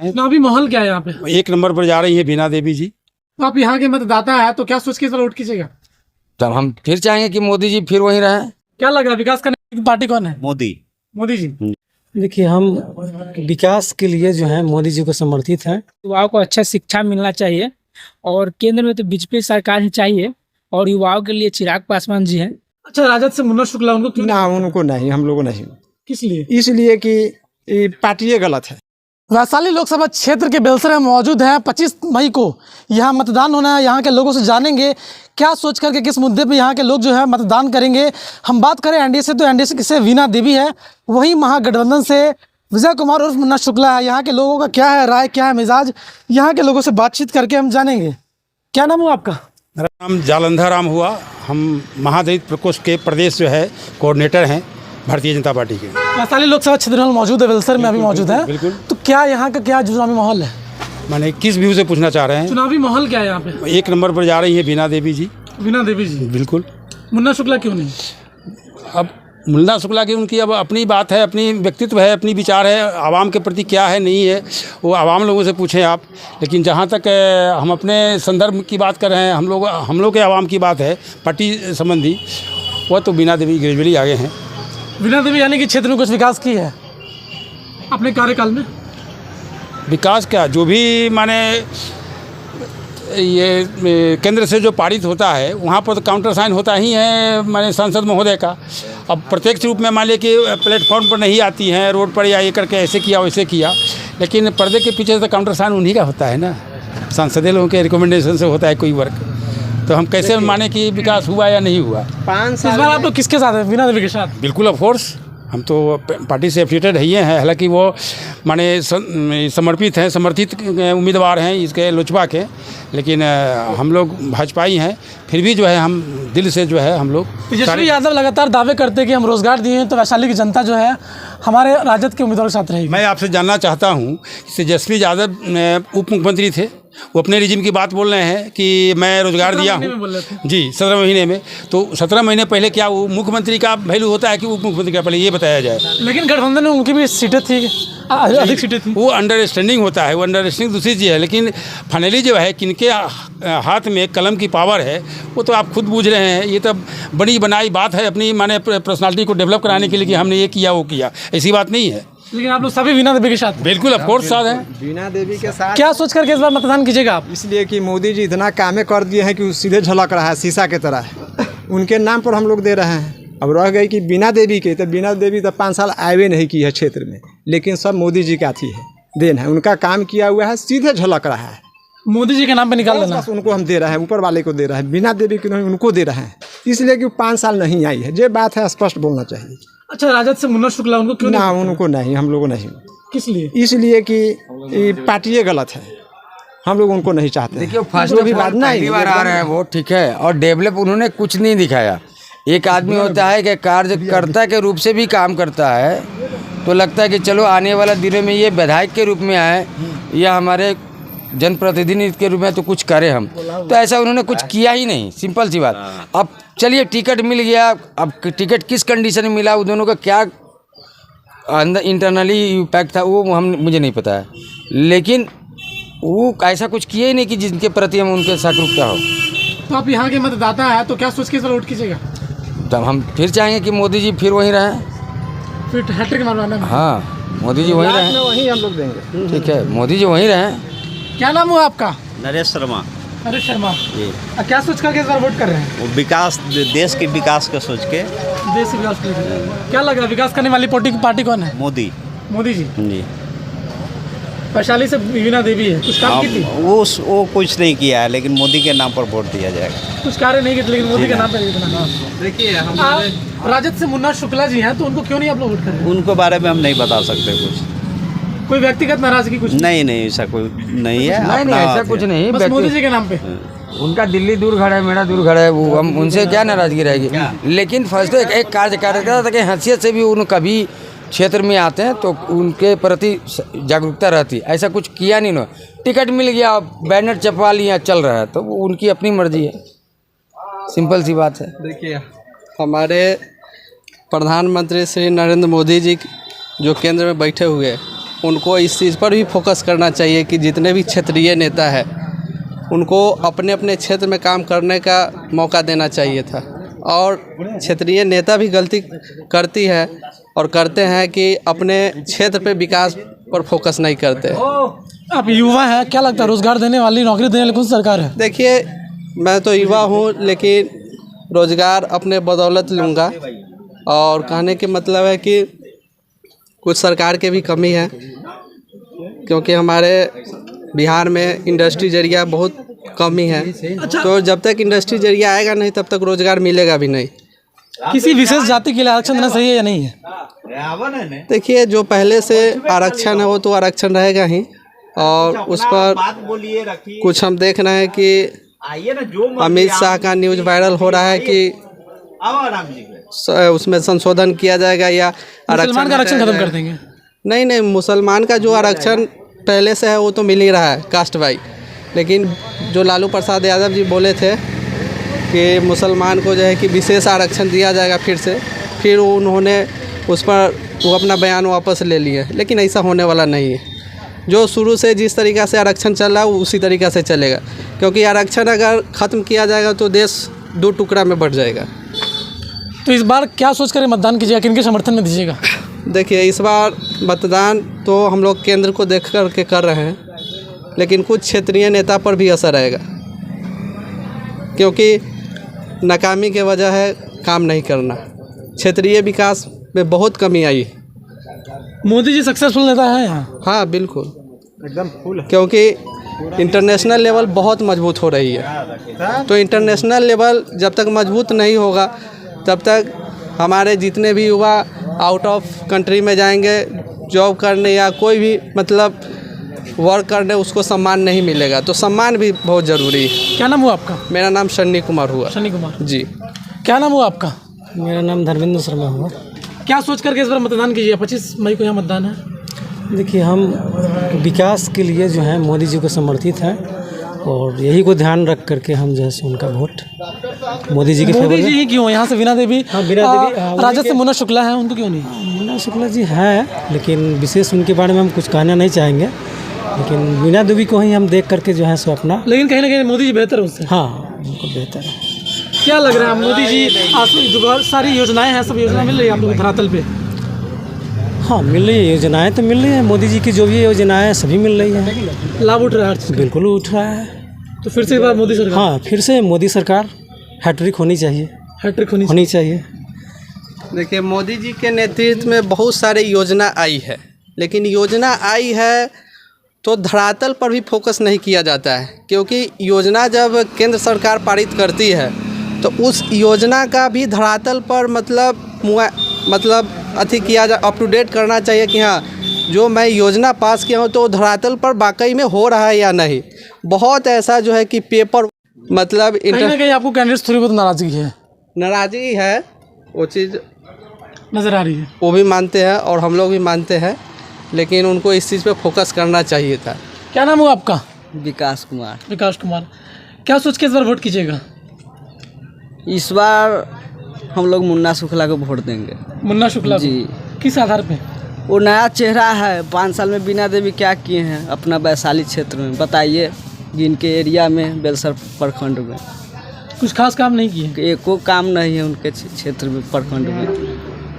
चुनावी माहौल क्या है यहाँ पे? एक नंबर पर जा रही है बीना देवी जी। तो आप यहाँ के मतदाता है तो क्या सोच के इस बार वोट कीजिएगा? तब हम फिर चाहेंगे कि मोदी जी फिर वहीं रहें। क्या लगा विकास करने की पार्टी कौन है? मोदी जी। देखिए, हम विकास के लिए जो है मोदी जी को समर्थित हैं। युवाओं को अच्छा शिक्षा मिलना चाहिए और केंद्र में तो बीजेपी सरकार ही चाहिए और युवाओं के लिए चिराग पासवान जी हैं। अच्छा, राजद से मुन्ना शुक्ला, उनको क्यों? ना, उनको नहीं, हम लोग नहीं। किस लिए? इसलिए कि ये पार्टी गलत है। वैशाली लोकसभा क्षेत्र के बेलसर में मौजूद हैं। 25 मई को यहाँ मतदान होना है। यहाँ के लोगों से जानेंगे क्या सोच करके किस मुद्दे पे यहाँ के लोग जो है मतदान करेंगे। हम बात करें एनडीए से तो एनडीए से वीणा देवी है, वहीं महागठबंधन से विजय कुमार और मुन्ना शुक्ला है। यहाँ के लोगों का क्या है राय, क्या है मिजाज, यहाँ के लोगों से बातचीत करके हम जानेंगे। क्या नाम हुआ आपका? मेरा नाम जालंधर राम हुआ। हम महादलित प्रकोष्ठ के प्रदेश जो है कोऑर्डिनेटर हैं भारतीय जनता पार्टी के। वैशाली लोकसभा क्षेत्र में मौजूद है, बेलसर में अभी मौजूद है। बिल्कुल। तो क्या यहाँ का क्या चुनावी माहौल है? माने किस व्यू से पूछना चाह रहे हैं? चुनावी माहौल क्या है यहाँ पे? एक नंबर पर जा रही है बीना देवी जी। वीणा देवी जी। बिल्कुल। मुन्ना शुक्ला क्यों नहीं? अब मुन्ना शुक्ला की उनकी अब अपनी बात है, अपनी व्यक्तित्व है, अपनी विचार है, आवाम के प्रति क्या है नहीं है वो आवाम लोगों से पूछें आप। लेकिन जहाँ तक हम अपने संदर्भ की बात कर रहे हैं, हम लोग के आवाम की बात है पार्टी संबंधी, वह तो बीना देवी ग्रेजुअली आगे हैं। वीणा देवी यानी कि क्षेत्र में कुछ विकास की है अपने कार्यकाल में? विकास क्या, जो भी माने ये केंद्र से जो पारित होता है वहाँ पर तो काउंटर साइन होता ही है माने सांसद महोदय का। अब प्रत्यक्ष रूप में मान लिया कि प्लेटफॉर्म पर नहीं आती हैं, रोड पर या ये करके ऐसे किया वैसे किया, लेकिन पर्दे के पीछे तो काउंटर साइन उन्हीं का होता है ना, सांसदीय लोगों के रिकमेंडेशन से होता है कोई वर्क। तो हम कैसे माने कि विकास हुआ या नहीं हुआ? 5 इस बार आप लोग किसके साथ हैं? वीणा देवी के साथ? बिल्कुल, ऑफ कोर्स हम तो पार्टी से एफिलिएटेड ही हैं। हालांकि वो माने समर्पित हैं, समर्थित उम्मीदवार हैं इसके लोजपा के, लेकिन हम लोग भाजपाई हैं। फिर भी जो है हम दिल से जो है हम लोग। तेजस्वी यादव लगातार दावे करते हैं कि हम रोजगार दिए हैं, तो वैशाली की जनता जो है हमारे राजद के उम्मीदवारों के साथ रहेगी। मैं आपसे जानना चाहता हूँ, तेजस्वी यादव उप मुख्यमंत्री थे, वो अपने रिजिम की बात बोल रहे हैं कि मैं रोजगार दिया हूँ जी 17 महीने में। तो 17 महीने पहले क्या वो मुख्यमंत्री का वैल्यू होता है कि उप मुख्यमंत्री का, पहले ये बताया जाए। लेकिन गठबंधन में उनकी भी सीटें थी, अधिक सीटें थी। वो अंडरस्टैंडिंग होता है, वो अंडरस्टैंडिंग दूसरी चीज़ है, लेकिन फाइनली जो है किनके हाथ में कलम की पावर है वो तो आप खुद बूझ रहे हैं। ये तो बनी बनाई बात है अपनी माने पर्सनालिटी को डेवलप कराने के लिए कि हमने ये किया वो किया, ऐसी बात नहीं है। लेकिन आप लोग सभी वीणा देवी के साथ? बिल्कुल, ऑफ कोर्स साथ हैं। बीना देवी के साथ। क्या सोच करके इस बार मतदान कीजिएगा आप? इसलिए कि मोदी जी इतना कामें कर दिए हैं कि वो सीधे झलक रहा है शीशा के तरह। उनके नाम पर हम लोग दे रहे हैं। अब रह गई कि बीना देवी के, तो बीना देवी तो 5 साल आए नहीं की है क्षेत्र में, लेकिन सब मोदी जी का थी है, देन है, उनका काम किया हुआ है, सीधे झलक रहा है। मोदी जी के नाम पे निकाल देना, बस उनको हम दे रहे हैं, ऊपर वाले को दे रहे हैं। बीना देवी को नहीं, उनको दे रहे हैं, इसलिए कि 5 साल नहीं आई है। ये बात है, स्पष्ट बोलना चाहिए। अच्छा, राजद से मुन्ना शुक्ला, उनको क्यों ना, उनको नहीं, हम लोग नहीं। किस लिए? इसलिए कि ये पार्टी गलत है, हम लोग उनको नहीं चाहते। देखिए, फर्स्ट ऑफ ऑल पहली बार आ रहे हैं वो, ठीक है, और डेवलप उन्होंने कुछ नहीं दिखाया। एक आदमी होता है कि कार्यकर्ता के रूप से भी काम करता है, तो लगता है कि चलो आने वाला दिनों में ये विधायक के रूप में आए या हमारे जनप्रतिनिधि के रूप में तो कुछ करें हम, तो ऐसा उन्होंने कुछ किया ही नहीं। सिंपल सी बात। अब चलिए टिकट मिल गया, अब टिकट किस कंडीशन में मिला, उन दोनों का क्या अंदर इंटरनली इम्पैक्ट था वो मुझे नहीं पता है, लेकिन वो ऐसा कुछ किया ही नहीं कि जिनके प्रति हम उनके जागरूकता हो। तो आप यहाँ के मतदाता है तो क्या सोच के इस बार वोट कीजिएगा? तब हम फिर चाहेंगे कि मोदी जी फिर वहीं रहें। फिर हैट्रिक मारवाना है? हाँ, मोदी जी वहीं रहें। वहीं हम लोग देंगे। ठीक है, मोदी जी वहीं रहें। क्या नाम हुआ आपका? नरेश शर्मा। नरेश शर्मा जी। क्या सोच करके इस बार वोट कर रहे हैं? वो विकास, देश के विकास का सोच के। देश विकास के लिए क्या लगा विकास करने वाली पार्टी कौन है? मोदी जी। जी। वैशाली से वीणा देवी है, कुछ काम की थी? वो कुछ नहीं किया है, लेकिन मोदी के नाम पर वोट दिया जाएगा। कुछ कार्य नहीं किए, लेकिन मोदी के नाम पर। देखिए, राजद से मुन्ना शुक्ला जी हैं, तो उनको क्यों नहीं आप लोग वोट कर रहे हैं? उनको बारे में हम नहीं बता सकते कुछ। कोई व्यक्तिगत नाराजगी कुछ? नहीं, ऐसा कोई नहीं है। नहीं, ऐसा कुछ नहीं, बस मोदी जी के नाम पे। उनका दिल्ली दूर खड़ा है, मेरा दूर खड़ा है, वो हम उनसे क्या नाराजगी रहेगी। लेकिन फर्स्ट एक कार्यकर्ता की हैसियत से भी उन कभी क्षेत्र में आते हैं तो उनके प्रति जागरूकता रहती है। ऐसा कुछ किया नहीं ना, टिकट मिल गया, बैनर छपवा लिया, चल रहा है, तो वो उनकी अपनी मर्जी है। सिंपल सी बात है। देखिए, हमारे प्रधानमंत्री श्री नरेंद्र मोदी जी जो केंद्र में बैठे हुए, उनको इस चीज़ पर भी फोकस करना चाहिए कि जितने भी क्षेत्रीय नेता है उनको अपने अपने क्षेत्र में काम करने का मौका देना चाहिए था। और क्षेत्रीय नेता भी गलती करती है और करते हैं कि अपने क्षेत्र पे विकास पर फोकस नहीं करते। आप युवा हैं, क्या लगता है रोजगार देने वाली, नौकरी देने वाली कौन सी सरकार है? देखिए, मैं तो युवा हूँ, लेकिन रोज़गार अपने बदौलत लूँगा। और कहने के मतलब है कि कुछ सरकार के भी कमी है, क्योंकि हमारे बिहार में इंडस्ट्री जरिया बहुत कमी है। तो जब तक इंडस्ट्री जरिया आएगा नहीं तब तक रोज़गार मिलेगा भी नहीं। किसी विशेष जाति के लिए आरक्षण देना सही है या नहीं है? देखिए, जो पहले से आरक्षण है वो तो आरक्षण रहेगा ही, और उस पर कुछ हम देख रहे हैं कि अमित शाह का न्यूज़ वायरल हो रहा है कि उसमें संशोधन किया जाएगा या मुसलमान का आरक्षण खत्म कर देंगे। नहीं, मुसलमान का जो आरक्षण पहले से है वो तो मिल ही रहा है कास्ट वाइज। लेकिन जो लालू प्रसाद यादव जी बोले थे कि मुसलमान को जो है कि विशेष आरक्षण दिया जाएगा फिर उन्होंने उस पर वो अपना बयान वापस ले लिए। लेकिन ऐसा होने वाला नहीं है। जो शुरू से जिस तरीक़ा से आरक्षण चल रहा है वो उसी तरीक़ा से चलेगा, क्योंकि आरक्षण अगर ख़त्म किया जाएगा तो देश दो टुकड़ा में बढ़ जाएगा। तो इस बार क्या सोच कर मतदान कीजिएगा, किनके समर्थन में दीजिएगा? देखिए, इस बार मतदान तो हम लोग केंद्र को देख कर के कर रहे हैं, लेकिन कुछ क्षेत्रीय नेता पर भी असर आएगा, क्योंकि नाकामी के वजह है काम नहीं करना। क्षेत्रीय विकास में बहुत कमी आई। मोदी जी सक्सेसफुल नेता है यहाँ? हाँ, बिल्कुल एकदम फुल है, क्योंकि इंटरनेशनल लेवल बहुत मजबूत हो रही है। तो इंटरनेशनल लेवल जब तक मजबूत नहीं होगा तब तक हमारे जितने भी युवा आउट ऑफ कंट्री में जाएंगे जॉब करने या कोई भी मतलब वर्क करने, उसको सम्मान नहीं मिलेगा। तो सम्मान भी बहुत ज़रूरी है। क्या नाम हुआ आपका? मेरा नाम शन्नी कुमार हुआ। शन्नी कुमार जी। क्या नाम हुआ आपका? मेरा नाम धर्मेंद्र शर्मा हुआ। क्या सोच करके इस बार मतदान कीजिए? 25 मई को यहाँ मतदान है। देखिए, हम विकास के लिए जो है मोदी जी को समर्थित हैं और यही को ध्यान रख करके हम जो है उनका वोट मोदी जी के फेवर में। मोदी जी ही क्यों? यहाँ से वीणा देवी, हाँ, वीणा देवी, राजद से मुन्ना शुक्ला है, उनको क्यों नहीं? मुन्ना शुक्ला जी हैं, लेकिन विशेष उनके बारे में हम कुछ कहना नहीं चाहेंगे। लेकिन वीणा देवी को ही हम देख करके जो है सो अपना, लेकिन कहीं ना कहीं मोदी जी बेहतर है उससे। हाँ, उनको बेहतर है। क्या लग रहा है मोदी जी सारी योजनाएं हैं, सब योजनाएं मिल रही है आप लोग धरातल पे? हाँ, मिल रही है, योजनाएं तो मिल रही हैं। मोदी जी की जो भी योजनाएं सभी मिल रही हैं। लाभ उठ रहा है हर चीज़? बिल्कुल उठ रहा है। तो फिर से एक बार मोदी सरकार? हाँ, फिर से मोदी सरकार हैट्रिक होनी चाहिए। हैट्रिक होनी चाहिए। देखिए, मोदी जी के नेतृत्व में बहुत सारे योजना आई है, लेकिन योजना आई है तो धरातल पर भी फोकस नहीं किया जाता है। क्योंकि योजना जब केंद्र सरकार पारित करती है तो उस योजना का भी धरातल पर मतलब अथी किया जा, अप टू डेट करना चाहिए कि हाँ, जो मैं योजना पास किया हूँ तो धरातल पर वाकई में हो रहा है या नहीं। बहुत ऐसा जो है कि पेपर मतलब कहीं ना कहीं आपको कैंडिडेट्स थोड़ी बहुत नाराज़गी है, वो चीज़ नज़र आ रही है। वो भी मानते हैं और हम लोग भी मानते हैं, लेकिन उनको इस चीज़ पे फोकस करना चाहिए था। क्या नाम हुआ आपका? विकास कुमार। विकास कुमार। क्या सोच के इस बार वोट कीजिएगा? इस बार हम लोग मुन्ना शुक्ला को वोट देंगे। मुन्ना शुक्ला जी। किस आधार पे? वो नया चेहरा है। 5 साल में वीणा देवी क्या किए हैं अपना वैशाली क्षेत्र में, बताइए। जिनके एरिया में बेलसर प्रखंड में कुछ खास काम नहीं किए? एको काम नहीं है उनके क्षेत्र में, प्रखंड में।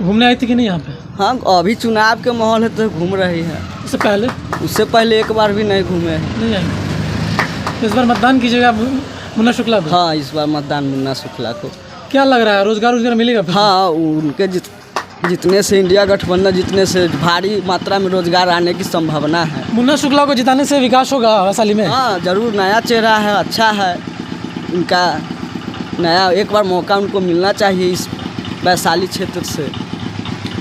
घूमने आई थी कि नहीं यहाँ पे? हाँ, अभी चुनाव के माहौल है तो घूम रही है। उससे पहले एक बार भी नहीं घूमे हैं। नहीं आई। इस बार मतदान कीजिएगा मुन्ना शुक्ला को? हाँ, इस बार मतदान मुन्ना शुक्ला को। क्या लग रहा है, रोजगार मिलेगा? हाँ, उनके जितने से इंडिया गठबंधन जितने से भारी मात्रा में रोजगार आने की संभावना है। मुन्ना शुक्ला को जिताने से विकास होगा वैशाली में? हाँ, जरूर। नया चेहरा है, अच्छा है इनका। नया एक बार मौका उनको मिलना चाहिए इस वैशाली क्षेत्र से।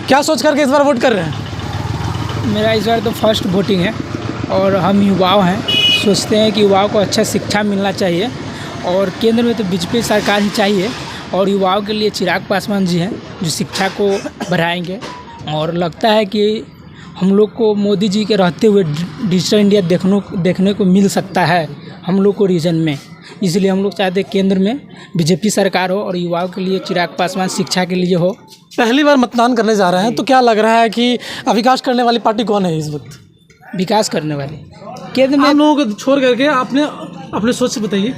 क्या सोच करके इस बार वोट कर रहे हैं? मेरा इस बार तो फर्स्ट वोटिंग है और हम युवाओं हैं। सोचते हैं कि युवाओं को अच्छा शिक्षा मिलना चाहिए और केंद्र में तो बीजेपी सरकार ही चाहिए। और युवाओं के लिए चिराग पासवान जी हैं जो शिक्षा को बढ़ाएंगे। और लगता है कि हम लोग को मोदी जी के रहते हुए डिजिटल इंडिया देखने को मिल सकता है हम लोग को रीजन में। इसलिए हम लोग चाहते हैं केंद्र में बीजेपी सरकार हो और युवाओं के लिए चिराग पासवान शिक्षा के लिए हो। पहली बार मतदान करने जा रहे हैं तो क्या लग रहा है कि विकास करने वाली पार्टी कौन है इस वक्त? विकास करने वाली। केंद्र में आप लोगों को छोड़ करके आपने अपने सोच से बताइए।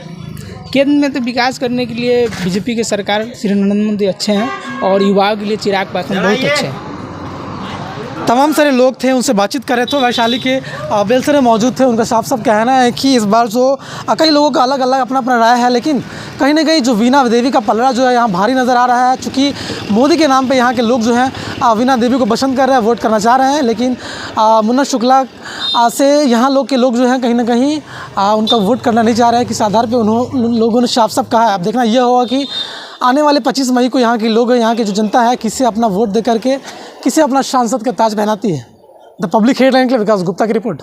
केंद्र में तो विकास करने के लिए बीजेपी के सरकार श्री नरेंद्र मोदी अच्छे हैं और युवाओं के लिए चिराग पासवान बहुत अच्छे हैं। तमाम सारे लोग थे, उनसे बातचीत कर रहे थे। वैशाली के बेलसरे मौजूद थे। उनका साफ साफ कहना है कि इस बार जो कई लोगों का अलग अलग अपना अपना राय है, लेकिन कहीं ना कहीं जो वीणा देवी का पलड़ा जो है यहाँ भारी नज़र आ रहा है। चूँकि मोदी के नाम पे यहाँ के लोग जो हैं वीणा देवी को पसंद कर रहे हैं, वोट करना चाह रहे हैं, लेकिन मुन्ना शुक्ला से यहाँ लोग जो हैं कहीं ना कहीं उनका वोट करना नहीं चाह रहे हैं। किस आधार पर उन लोगों ने साफ साफ कहा है। अब देखना यह होगा कि आने वाले 25 मई को यहाँ के लोग, यहाँ की जो जनता है, किसे अपना वोट दे करके किसे अपना सांसद का ताज पहनाती है। द पब्लिक हेडलाइन के लिए विकास गुप्ता की रिपोर्ट।